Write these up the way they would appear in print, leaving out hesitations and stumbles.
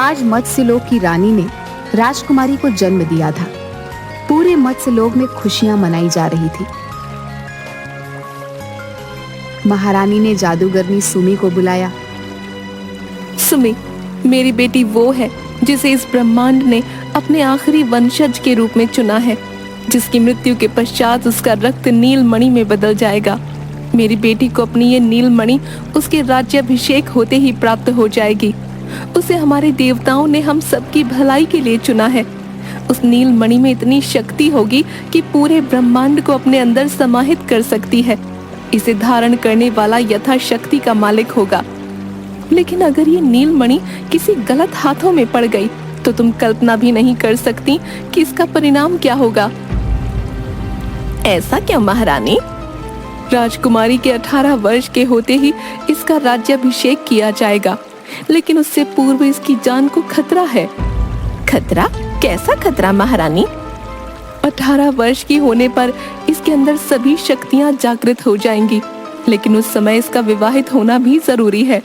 आज मत्स्यलोक की रानी ने राजकुमारी को जन्म दिया था। पूरे मत्स्यलोक में खुशियां मनाई जा रही थी। महारानी ने जादूगरनी सुमी को बुलाया। सुमी, मेरी बेटी वो है जिसे इस ब्रह्मांड ने अपने आखिरी वंशज के रूप में चुना है, जिसकी मृत्यु के पश्चात उसका रक्त नीलमणि में बदल जाएगा। मेरी बेटी को अपनी ये नीलमणि उसके राज्याभिषेक होते ही प्राप्त हो जाएगी। उसे हमारे देवताओं ने हम सबकी भलाई के लिए चुना है। उस नीलमणि में इतनी शक्ति होगी कि पूरे ब्रह्मांड को अपने अंदर समाहित कर सकती है। इसे धारण करने वाला यथाशक्ति का मालिक होगा। लेकिन अगर ये नीलमणि किसी गलत हाथों में पड़ गई तो तुम कल्पना भी नहीं कर सकती कि इसका परिणाम क्या होगा। ऐसा क्यों महारानी? राजकुमारी के 18 वर्ष के होते ही इसका राज्याभिषेक किया जाएगा, लेकिन उससे पूर्व इसकी जान को खतरा है। खतरा? कैसा खतरा महारानी? 18 वर्ष की होने पर इसके अंदर सभी शक्तियां जागृत हो जाएंगी, लेकिन उस समय इसका विवाहित होना भी जरूरी है।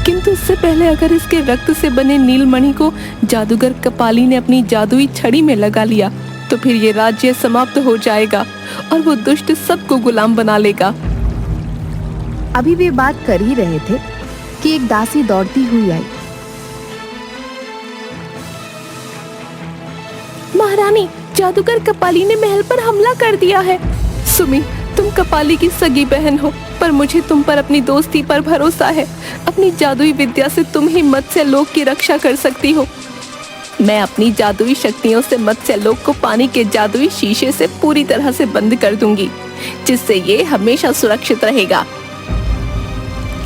किंतु उससे पहले अगर इसके रक्त से बने नीलमणि को जादूगर कपाली ने अपनी जादुई छड़ी में लगा लिया तो फिर ये राज्य समाप्त हो जाएगा और वो दुष्ट सबको गुलाम बना लेगा। अभी वे बात कर ही रहे थे कि एक दासी दौड़ती हुई आई। महारानी, जादूगर कपाली ने महल पर हमला कर दिया है। सुमी, तुम कपाली की सगी बहन हो, पर मुझे तुम पर अपनी दोस्ती पर भरोसा है। अपनी जादुई विद्या से तुम ही मत्स्यलोक की रक्षा कर सकती हो। मैं अपनी जादुई शक्तियों से मत्स्यलोक को पानी के जादुई शीशे से पूरी तरह से बंद कर दूंगी, जिससे ये हमेशा सुरक्षित रहेगा।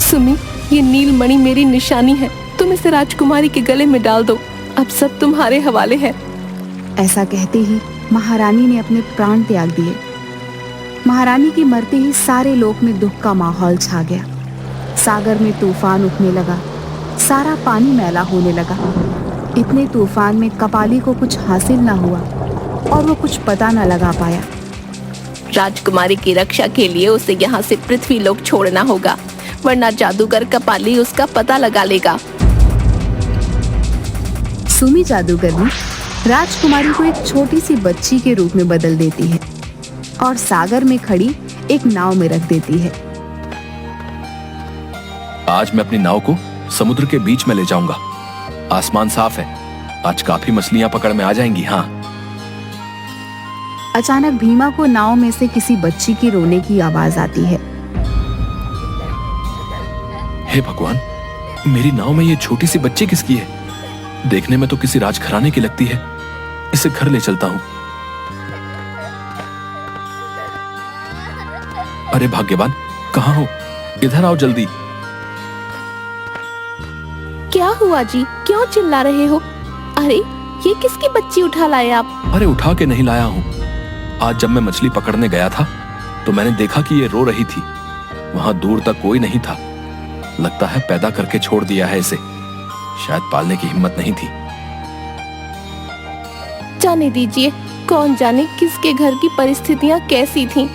सुमी, ये नीलमणि मेरी निशानी है। तुम इसे राजकुमारी के गले में डाल दो। अब सब तुम्हारे हवाले है। ऐसा कहते ही महारानी ने अपने प्राण त्याग दिए। महारानी के मरते ही सारे लोक में दुख का माहौल छा गया। सागर में तूफान उठने लगा। सारा पानी मैला होने लगा। इतने तूफान में कपाली को कुछ हासिल न हुआ और वो कुछ पता न लगा पाया। राजकुमारी की रक्षा के लिए उसे यहाँ से पृथ्वी लोक छोड़ना होगा, वरना जादूगर कपाली उसका पता लगा लेगा। सुमी जादूगरनी राजकुमारी को एक छोटी सी बच्ची के रूप में बदल देती है और सागर में खड़ी एक नाव में रख देती है। आज मैं अपनी नाव को समुद्र के बीच में ले जाऊंगा। आसमान साफ है, आज काफी मछलियां पकड़ में आ जाएंगी। हाँ। अचानक भीमा को नाव में से किसी बच्ची के रोने की आवाज आती है। हे भगवान, मेरी नाव में ये छोटी सी बच्ची किसकी है? देखने में तो किसी राजघराने की लगती है। इसे घर ले चलता हूँ। अरे भाग्यवान, कहाँ हो? इधर आओ जल्दी। क्या हुआ जी? क्यों चिल्ला रहे हो? अरे, ये किसकी बच्ची उठा लाए आप? अरे उठा के नहीं लाया हूँ। आज जब मैं मछली पकड़ने गया था तो मैंने देखा कि ये रो रही थी। वहां दूर तक कोई नहीं था। लगता है पैदा करके छोड़ दिया है इसे। शायद पालने की हिम्मत नहीं थी। जाने दीजिए, कौन जाने किसके घर की परिस्थितियां कैसी थीं।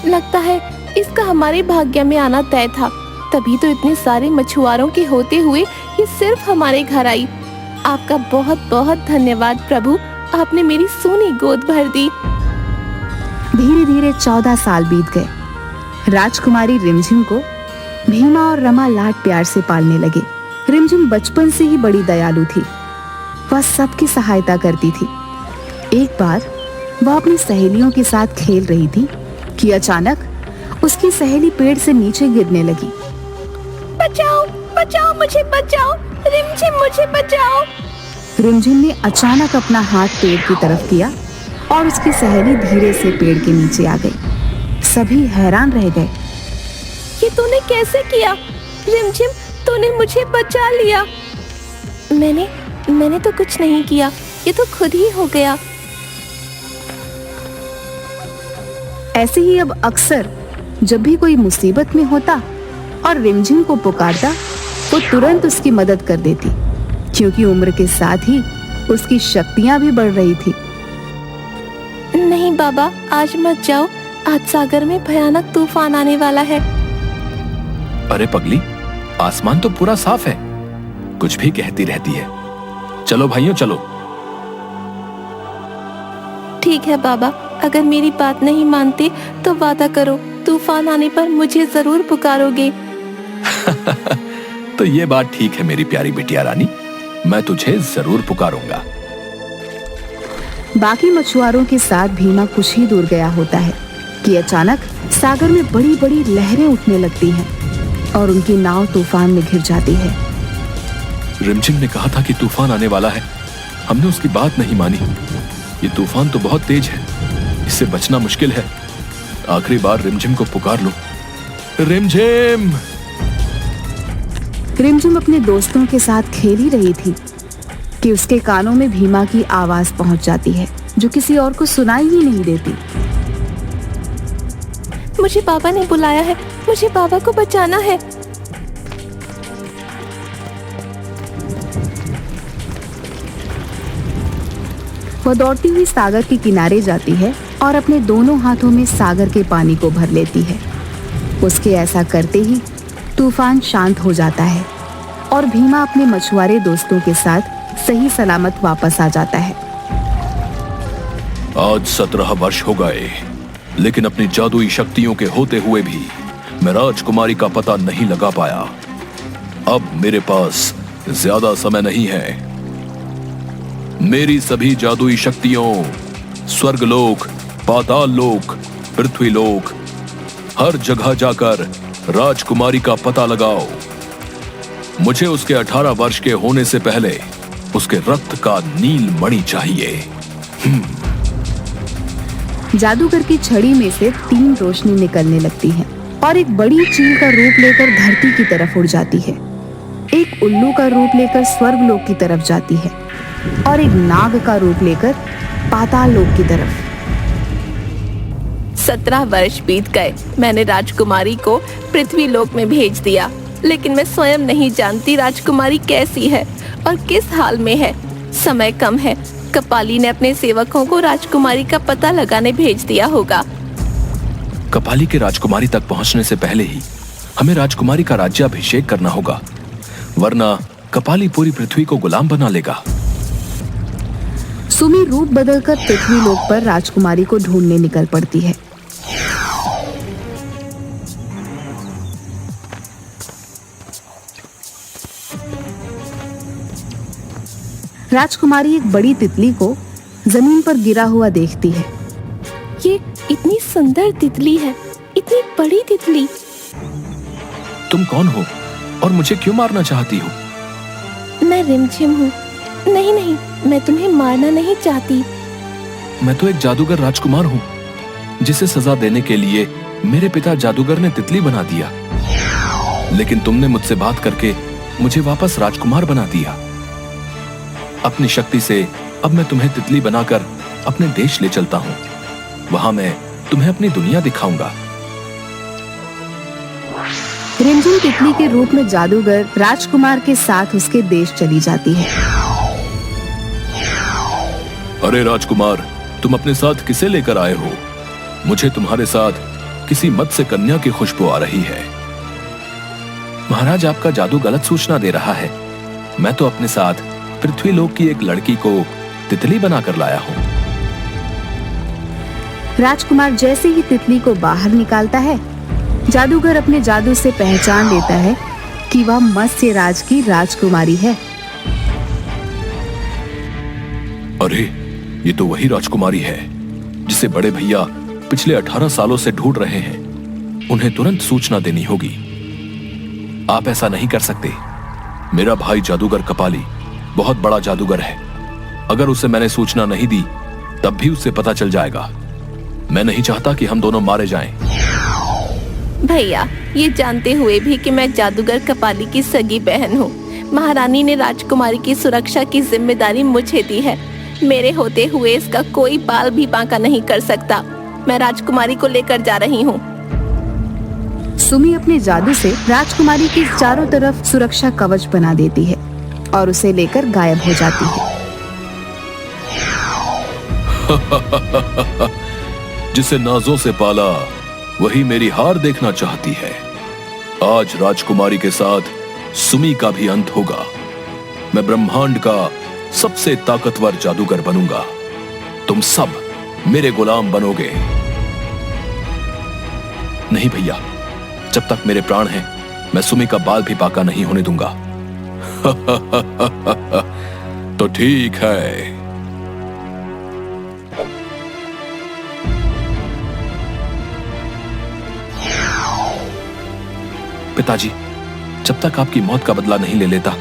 लगता है इसका हमारे भाग्य में आना तय था, तभी तो इतने सारे मछुआरों के होते हुए ये सिर्फ हमारे घर आई। आपका बहुत बहुत धन्यवाद प्रभु, आपने मेरी सोनी गोद भर दी। धीरे धीरे 14 साल बीत गए। राजकुमारी रिमझिम को भीमा और रमा लाड प्यार से पालने लगे। रिमझिम बचपन से ही बड़ी दयालु थी। वह सबकी सहायता करती थी। एक बार वह अपनी सहेलियों के साथ खेल रही थी कि अचानक उसकी सहेली पेड़ से नीचे गिरने लगी। बचाओ, बचाओ, मुझे बचाओ, रिमझिम मुझे बचाओ। रिमझिम ने अचानक अपना हाथ पेड़ की तरफ किया और उसकी सहेली धीरे से पेड़ के नीचे आ गई। सभी हैरान रह गए। ये तूने कैसे किया? रिमझिम, तूने मुझे बचा लिया। मैंने तो कुछ नहीं किया, ये तो खुद ही हो गया। ऐसे ही अब अक्सर जब भी कोई मुसीबत में होता और रिमझिम को पुकारता, वो तुरंत उसकी मदद कर देती, क्योंकि उम्र के साथ ही उसकी शक्तियां भी बढ़ रही थी। नहीं बाबा, आज मत जाओ। आज सागर में भयानक तूफान आने वाला है। अरे पगली, आसमान तो पूरा साफ है। कुछ भी कहती रहती है। चलो भाइयों चलो। ठीक है बाबा, अगर मेरी बात नहीं मानते तो वादा करो तूफान आने पर मुझे जरूर पुकारोगे। तो ये बात ठीक है मेरी प्यारी बिटिया रानी, मैं तुझे जरूर पुकारूंगा। बाकी मछुआरों के साथ भीमा कुछ ही दूर गया होता है कि अचानक सागर में बड़ी बड़ी लहरें उठने लगती हैं और उनकी नाव तूफान में घिर जाती है। रिमझिम ने कहा था कि तूफान आने वाला है, हमने उसकी बात नहीं मानी। ये तूफान तो बहुत तेज है, इससे बचना मुश्किल है। आखिरी बार रिमझिम को पुकार लो। रिमझिम! रिमझिम अपने दोस्तों के साथ खेल ही रही थी कि उसके कानों में भीमा की आवाज पहुंच जाती है, जो किसी और को सुनाई ही नहीं देती। मुझे बाबा ने बुलाया है, मुझे बाबा को बचाना है। वह दौड़ती हुई सागर के किनारे जाती है और अपने दोनों हाथों में सागर के पानी को भर लेती है। उसके ऐसा करते ही तूफान शांत हो जाता है और भीमा अपने मछुआरे दोस्तों के साथ सही सलामत वापस आ जाता है। आज 17 वर्ष हो गए, लेकिन अपनी जादुई शक्तियों के होते हुए भी मैं राजकुमारी का पता नहीं लगा पाया। अब मेरे पास ज्यादा समय नहीं है। मेरी सभी जादुई शक्तियों, स्वर्गलोक, पाताल लोक, पृथ्वीलोक, हर जगह जाकर राजकुमारी का पता लगाओ। मुझे उसके 18 वर्ष के होने से पहले उसके रक्त का नील मणि चाहिए। जादूगर की छड़ी में से 3 रोशनी निकलने लगती है और एक बड़ी चील का रूप लेकर धरती की तरफ उड़ जाती है, एक उल्लू का रूप लेकर स्वर्गलोक की तरफ जाती है और एक नाग का रूप लेकर पाताल लोक की तरफ। 17 वर्ष बीत गए। मैंने राजकुमारी को पृथ्वी लोक में भेज दिया, लेकिन मैं स्वयं नहीं जानती राजकुमारी कैसी है और किस हाल में है। समय कम है। कपाली ने अपने सेवकों को राजकुमारी का पता लगाने भेज दिया होगा। कपाली के राजकुमारी तक पहुंचने से पहले ही हमें राजकुमारी का राज्याभिषेक करना होगा, वरना कपाली पूरी पृथ्वी को गुलाम बना लेगा। सुमी रूप बदलकर पृथ्वी लोक पर राजकुमारी को ढूंढने निकल पड़ती है। राजकुमारी एक बड़ी तितली को जमीन पर गिरा हुआ देखती है। ये इतनी सुंदर तितली है, इतनी बड़ी तितली। तुम कौन हो और मुझे क्यों मारना चाहती हो? मैं रिमझिम हूँ। नहीं नहीं, मैं तुम्हें मारना नहीं चाहती। मैं तो एक जादूगर राजकुमार हूँ, जिसे सजा देने के लिए मेरे पिता जादूगर ने तितली बना दिया। लेकिन तुमने मुझसे बात करके मुझे वापस राजकुमार बना दिया। अपनी शक्ति से अब मैं तुम्हें तितली बनाकर अपने देश ले चलता हूँ। वहां मैं तुम्हें अपनी दुनिया दिखाऊंगा। रिमझिम तितली के रूप में जादूगर राजकुमार के साथ उसके देश चली जाती है। अरे राजकुमार, तुम अपने साथ किसे लेकर आए हो? मुझे तुम्हारे साथ किसी मत्स्य कन्या की खुशबू आ रही है। महाराज, आपका जादू गलत सूचना दे रहा है। मैं तो अपने साथ पृथ्वी लोक की एक लड़की को तितली बनाकर लाया हूँ। राजकुमार जैसे ही तितली को बाहर निकालता है, जादूगर अपने जादू से पहचान लेता है कि वह मत्स्य राज की राजकुमारी है। अरे, ये तो वही राजकुमारी है जिसे बड़े भैया पिछले 18 सालों से ढूंढ रहे हैं। उन्हें तुरंत सूचना देनी होगी। आप ऐसा नहीं कर सकते। मेरा भाई जादूगर कपाली बहुत बड़ा जादूगर है। अगर उसे मैंने सूचना नहीं दी तब भी उसे पता चल जाएगा। मैं नहीं चाहता कि हम दोनों मारे जाएं। भैया, ये जानते हुए भी कि मैं जादूगर कपाली की सगी बहन हूँ, महारानी ने राजकुमारी की सुरक्षा की जिम्मेदारी मुझे दी है। मेरे होते हुए इसका कोई बाल भी बांका नहीं कर सकता। मैं राजकुमारी को लेकर जा रही हूँ। सुमी अपने जादू से राजकुमारी की चारों तरफ सुरक्षा कवच बना देती है और उसे लेकर गायब हो जाती है। जिसे नाजों से पाला वही मेरी हार देखना चाहती है। आज राजकुमारी के साथ सुमी का भी अंत होगा। मैं ब्रह्मांड का सबसे ताकतवर जादूगर बनूंगा। तुम सब मेरे गुलाम बनोगे। नहीं भैया, जब तक मेरे प्राण हैं, मैं सुमी का बाल भी बाका नहीं होने दूंगा। तो ठीक है। पिताजी, जब तक आपकी मौत का बदला नहीं ले लेता,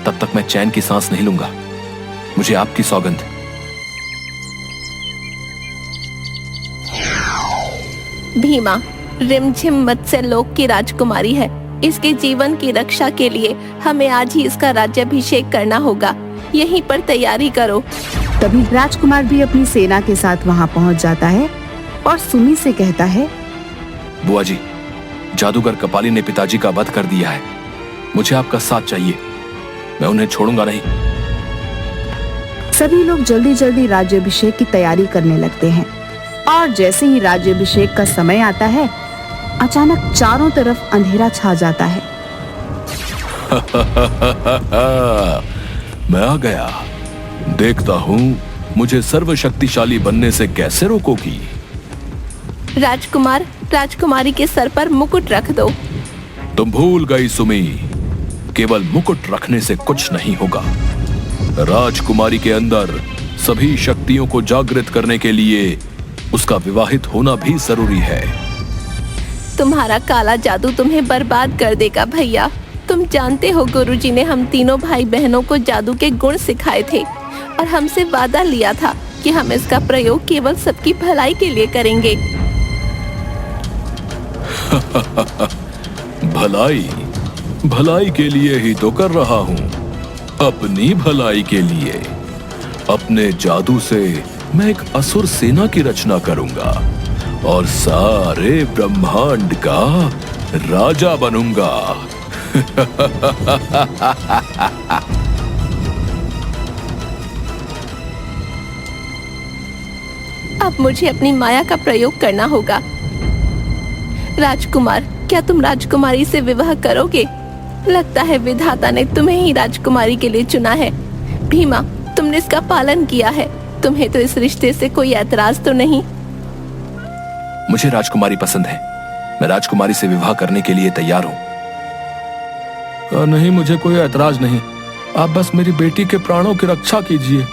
तब तक मैं चैन की सांस नहीं लूंगा। मुझे आपकी सौगंध। भीमा, रिमझिम मत्स्य लोक की राजकुमारी है। इसके जीवन की रक्षा के लिए हमें आज ही इसका राज्याभिषेक करना होगा। यहीं पर तैयारी करो। तभी राजकुमार भी अपनी सेना के साथ वहां पहुंच जाता है और सुमी से कहता है, बुआ जी, जादूगर कपाली ने पिताजी का वध कर दिया है। मुझे आपका साथ चाहिए। मैं उन्हें छोड़ूंगा नहीं। सभी लोग जल्दी जल्दी राज्याभिषेक की तैयारी करने लगते हैं और जैसे ही राज्याभिषेक का समय आता है, अचानक चारों तरफ अंधेरा छा जाता है। मैं आ गया। देखता हूँ मुझे सर्वशक्तिशाली बनने से कैसे रोकोगी। राजकुमार, राजकुमारी के सर पर मुकुट रख दो। तुम भूल गई सुमी, केवल मुकुट रखने से कुछ नहीं होगा। राजकुमारी के अंदर सभी शक्तियों को जागृत करने के लिए उसका विवाहित होना भी जरूरी है। तुम्हारा काला जादू तुम्हें बर्बाद कर देगा भैया। तुम जानते हो, गुरुजी ने हम तीनों भाई बहनों को जादू के गुण सिखाए थे और हमसे वादा लिया था कि हम इसका प्रयोग केवल सबकी भलाई के लिए करेंगे। भलाई भलाई के लिए ही तो कर रहा हूँ, अपनी भलाई के लिए। अपने जादू से मैं एक असुर सेना की रचना करूंगा और सारे ब्रह्मांड का राजा बनूंगा। अब मुझे अपनी माया का प्रयोग करना होगा। राजकुमार, क्या तुम राजकुमारी से विवाह करोगे? लगता है विधाता ने तुम्हें ही राजकुमारी के लिए चुना है। भीमा, तुमने इसका पालन किया है। तुम्हें तो इस रिश्ते से कोई ऐतराज तो नहीं? मुझे राजकुमारी पसंद है। मैं राजकुमारी से विवाह करने के लिए तैयार हूँ। नहीं, मुझे कोई ऐतराज नहीं। आप बस मेरी बेटी के प्राणों की रक्षा कीजिए।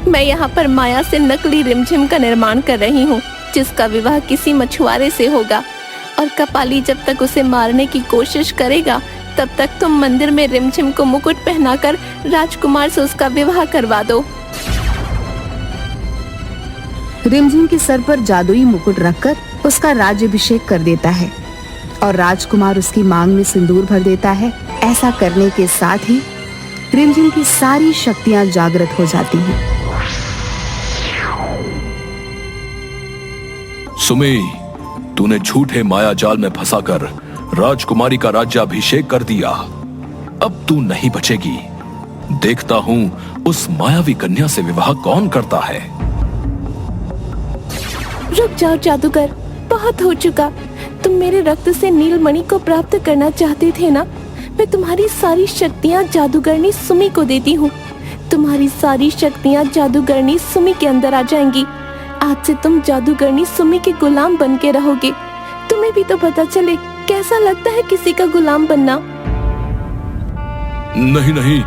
मैं यहाँ पर माया से नकली रिमझिम का निर्माण कर रही हूँ, जिसका विवाह किसी मछुआरे से होगा। और कपाली जब तक उसे मारने की कोशिश करेगा, तब तक तुम मंदिर में रिमझिम को मुकुट पहनाकर राजकुमार से उसका विवाह करवा दो। रिमझिम के सर पर जादुई मुकुट रखकर उसका राज्याभिषेक कर देता है और राजकुमार उसकी मांग में सिंदूर भर देता है। ऐसा करने के साथ ही रिमझिम की सारी शक्तियां जागृत हो जाती हैं। सुमी, तूने झूठे माया जाल में फंसाकर राजकुमारी का राज्याभिषेक कर दिया। अब तू नहीं बचेगी। देखता हूं उस मायावी कन्या से विवाह कौन करता है। रुक जाओ जादूगर, बहुत हो चुका। तुम मेरे रक्त से नीलमणि को प्राप्त करना चाहते थे ना? मैं तुम्हारी सारी शक्तियाँ जादूगरनी सुमी को देती हूँ। तुम्हारी सारी शक्तियाँ जादूगरनी सुमी के अंदर आ जाएंगी। आज से तुम जादूगरनी सुमी के गुलाम बन के रहोगे। तुम्हें भी तो पता चले कैसा लगता है किसी का गुलाम बनना। नहीं नहीं,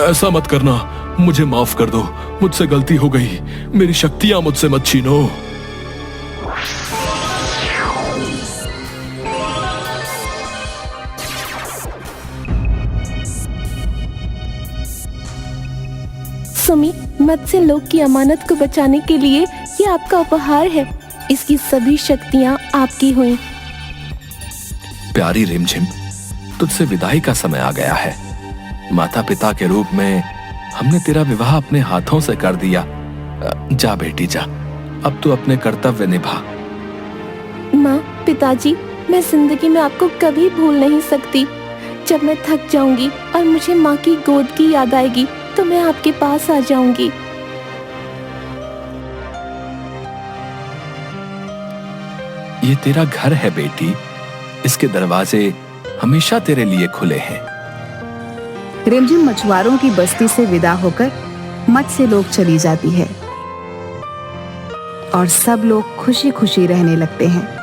ऐसा मत करना। मुझे माफ कर दो, मुझसे गलती हो गई। मेरी शक्तियां मुझसे मत छीनो। सुमी, मत्स्य लोक की अमानत को बचाने के लिए ये आपका उपहार है। इसकी सभी शक्तियाँ आपकी हुई। प्यारी रिमझिम, तुझसे विदाई का समय आ गया है। माता पिता के रूप में हमने तेरा विवाह अपने हाथों से कर दिया। जा बेटी जा, अब तू अपने कर्तव्य निभा। माँ, पिताजी, मैं जिंदगी में आपको कभी भूल नहीं सकती। जब मैं थक जाऊंगी और मुझे माँ की गोद की याद आएगी, तो मैं आपके पास आ जाऊंगी। ये तेरा घर है बेटी। इसके दरवाजे हमेशा तेरे लिए खुले हैं। रिमझिम मछुआरों की बस्ती से विदा होकर मत्स्य लोक चली जाती है और सब लोग खुशी खुशी रहने लगते हैं।